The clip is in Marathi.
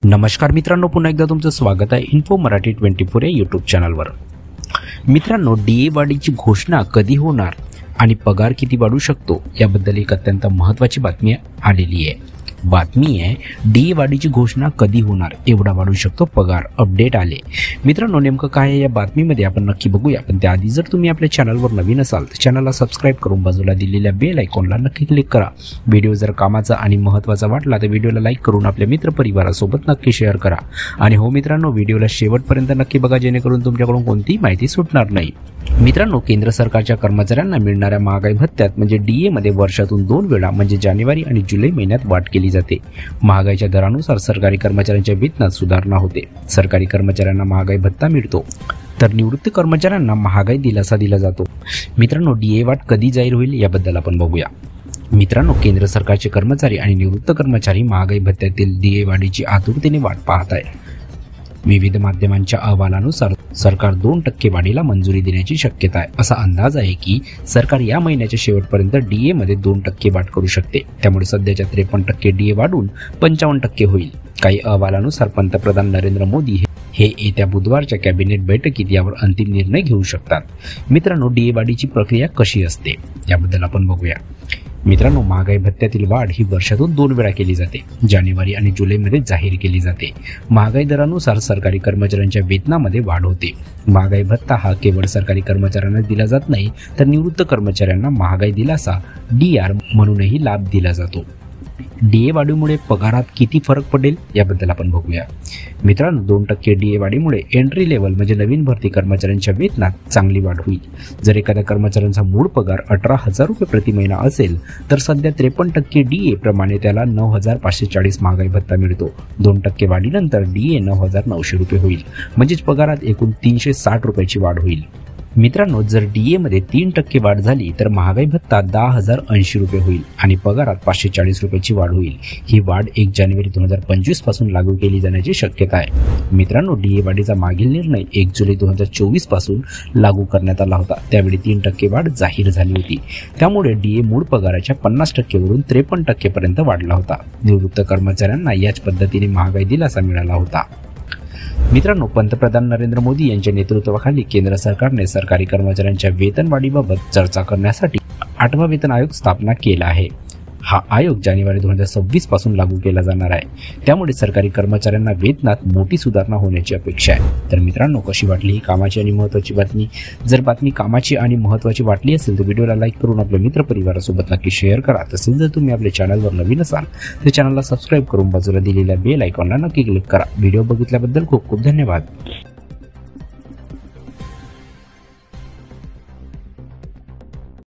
नमस्कार मित्रांनो, पुन्हा एकदा तुमचं स्वागत आहे इन्फो मराठी 24 या यूट्यूब चॅनलवर। मित्रांनो, डीए वाढीची घोषणा कधी होणार आणि पगार किती वाढू शकतो याबद्दल एक अत्यंत महत्त्वाची बातमी आलेली आहे। बातमी आहे डीए वाढीची घोषणा कधी होणार, एवढा वाढू शकतो पगार, अपडेट आले। मित्रांनो, नेमकं काय आहे या बातमीमध्ये आपण नक्की बघूया। पण त्याआधी जर तुम्ही आपल्या चॅनलवर नवीन असाल तर चॅनलला सबस्क्राईब करून बाजूला दिलेल्या बेल आयकॉनला नक्की क्लिक करा। व्हिडिओ जर कामाचा आणि महत्त्वाचा वाटला तर व्हिडिओला लाईक करून आपल्या मित्रपरिवारासोबत नक्की शेअर करा। आणि हो मित्रांनो, व्हिडिओला शेवटपर्यंत नक्की बघा, जेणेकरून तुमच्याकडून कोणतीही माहिती सुटणार नाही। मित्रांनो, केंद्र सरकारच्या कर्मचाऱ्यांना मिळणाऱ्या महागाई भत्त्यात म्हणजे डीए मध्ये वर्षातून 2 वेळा म्हणजे जानेवारी आणि जुलै महिन्यात वाढ केली जाते। महागाईच्या दरानुसार सरकारी कर्मचाऱ्यांच्या वेतनात सुधारणा होते। सरकारी कर्मचाऱ्यांना महागाई भत्ता मिळतो तर निवृत्त कर्मचाऱ्यांना महागाई दिलासा दिला जातो। मित्रांनो, डीए वाढ कधी जाहीर होईल याबद्दल आपण बघूया। मित्रांनो, केंद्र सरकारचे कर्मचारी आणि निवृत्त कर्मचारी महागाई भत्त्यातील डीए वाढीची आतुरतेने वाट पाहत आहे। विविध माध्यमांच्या अहवालानुसार सरकार 2% वाढीला मंजुरी देण्याची शक्यता आहे। असा अंदाज आहे की सरकार या महिन्याच्या शेवटपर्यंत डीए मध्ये 2% वाढ करू शकते। त्यामुळे सध्याच्या 53% डीए वाढून 55% होईल। काही अहवालानुसार पंतप्रधान नरेंद्र मोदी हे येत्या बुधवारच्या कॅबिनेट बैठकीत यावर अंतिम निर्णय घेऊ शकतात। मित्रांनो, डीए वाढीची प्रक्रिया कशी असते याबद्दल आपण बघूया। मित्रांनो, महागाई भत्त्यातील वाढ ही वर्षातून 2 वेळा केली जाते। जानेवारी आणि जुलैमध्ये जाहीर केली जाते। महागाई दरानुसार सरकारी कर्मचाऱ्यांच्या वेतनामध्ये वाढ होते। महागाई भत्ता हा केवळ सरकारी कर्मचाऱ्यांना दिला जात नाही, तर निवृत्त कर्मचाऱ्यांना महागाई दिलासा डीआर म्हणूनही लाभ दिला जातो। डीए वाढीमुळे पगारात किती फरक पडेल याबद्दल आपण बघूया। मित्रांनो, 2% डीए वाढीमुळे एंट्री लेवल म्हणजे नवीन भरती कर्मचाऱ्यांच्या वेतनात चांगली वाढ होईल। जर एखाद्या कर्मचाऱ्यांचा मूळ पगार 18,000 रुपये प्रति महिना असेल तर सध्या 53% डीए प्रमाणे त्याला 9,540 महागाई भत्ता मिळतो। 2% वाढीनंतर डीए 9,900 रुपये होईल, म्हणजेच पगारात एकूण 360 रुपयाची वाढ होईल। मित्रांनो, जर डीए मध्ये 3% वाढ झाली तर महागाई भत्ता 10,080 रुपये होईल आणि पगारात 540 रुपयाची वाढ होईल। ही वाढ 1 जानेवारी 2025 पासून लागू केली जाण्याची शक्यता आहे। मित्रांनो, डीए वाढीचा मागील निर्णय 1 जुलै 2024 पासून लागू करण्यात आला होता। त्यावेळी 3% वाढ जाहीर झाली होती। त्यामुळे डीए मूळ पगाराच्या 50% वरून 53% पर्यंत वाढला होता। निवृत्त कर्मचाऱ्यांना याच पद्धतीने महागाई दिलासा मिळाला होता। मित्रांनो, पंतप्रधान नरेंद्र मोदी यांच्या नेतृत्वाखाली केंद्र सरकारने सरकारी कर्मचाऱ्यांच्या वेतनवाढीबाबत चर्चा करण्यासाठी 8वा वेतन आयोग स्थापना केला आहे। हा आयोग जानेवारी 2026 पासून लागू केला जाणार आहे। त्यामुळे सरकारी कर्मचाऱ्यांना वेतनात मोठी सुधारणा होण्याची अपेक्षा आहे। तर मित्रांनो, कशी वाटली ही कामाची आणि महत्त्वाची बातमी? जर बातमी कामाची आणि महत्त्वाची वाटली असेल तर व्हिडिओला लाईक करून आपल्या मित्रपरिवारासोबत नक्की शेअर करा। तसेच जर तुम्ही आपल्या चॅनलवर नवीन असाल तर चॅनलला सबस्क्राईब करून बाजूला दिलेल्या बेल आयकॉनला नक्की क्लिक करा। व्हिडिओ बघितल्याबद्दल खूप खूप धन्यवाद।